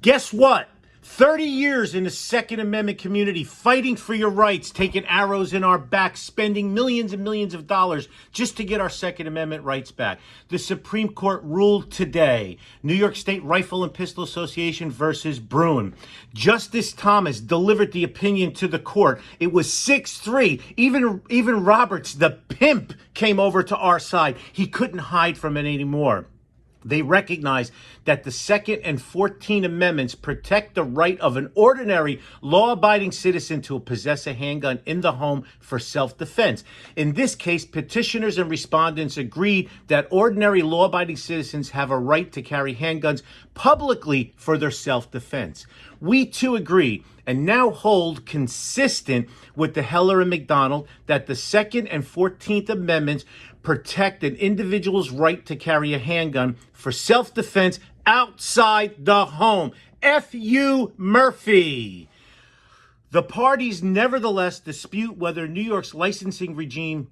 Guess what? 30 years in the Second Amendment community, fighting for your rights, taking arrows in our backs, spending millions and millions of dollars just to get our Second Amendment rights back. The Supreme Court ruled today, New York State Rifle and Pistol Association versus Bruin. Justice Thomas delivered the opinion to the court. It was 6-3. Even Roberts, the pimp, came over to our side. He couldn't hide from it anymore. They recognize that the Second and 14th Amendments protect the right of an ordinary law-abiding citizen to possess a handgun in the home for self-defense. In this case, petitioners and respondents agreed that ordinary law-abiding citizens have a right to carry handguns publicly for their self-defense. We too agree and now hold consistent with the Heller and McDonald that the Second and 14th Amendments protect an individual's right to carry a handgun for self-defense outside the home. F.U. Murphy. The parties nevertheless dispute whether New York's licensing regime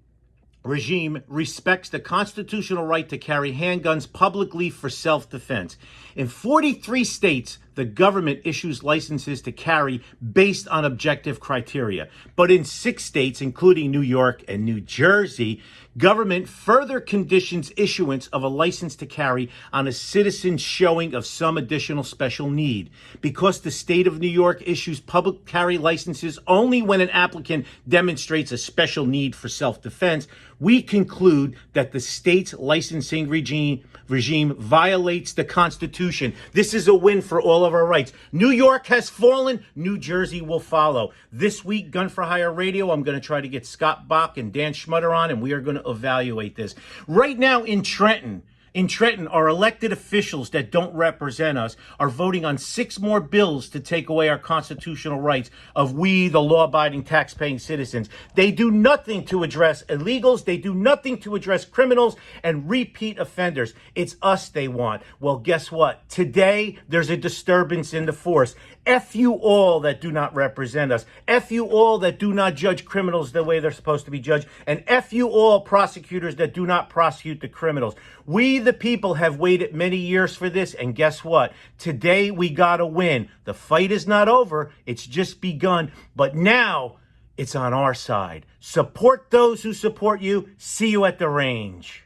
respects the constitutional right to carry handguns publicly for self-defense. In 43 states, the government issues licenses to carry based on objective criteria. But in 6 states, including New York and New Jersey, government further conditions issuance of a license to carry on a citizen's showing of some additional special need. Because the state of New York issues public carry licenses only when an applicant demonstrates a special need for self-defense, we conclude that the state's licensing regime violates the Constitution. This is a win for all of our rights. New York has fallen. New Jersey will follow. This week, Gun for Hire Radio, I'm going to try to get Scott Bach and Dan Schmutter on, and we are going to evaluate this. Right now in Trenton, our elected officials that don't represent us are voting on 6 more bills to take away our constitutional rights of we, the law-abiding, tax-paying citizens. They do nothing to address illegals. They do nothing to address criminals and repeat offenders. It's us they want. Well, guess what? Today, there's a disturbance in the force. F you all that do not represent us. F you all that do not judge criminals the way they're supposed to be judged. And F you all prosecutors that do not prosecute the criminals. We, the people, have waited many years for this. And guess what? Today, we got to win. The fight is not over. It's just begun. But now, it's on our side. Support those who support you. See you at the range.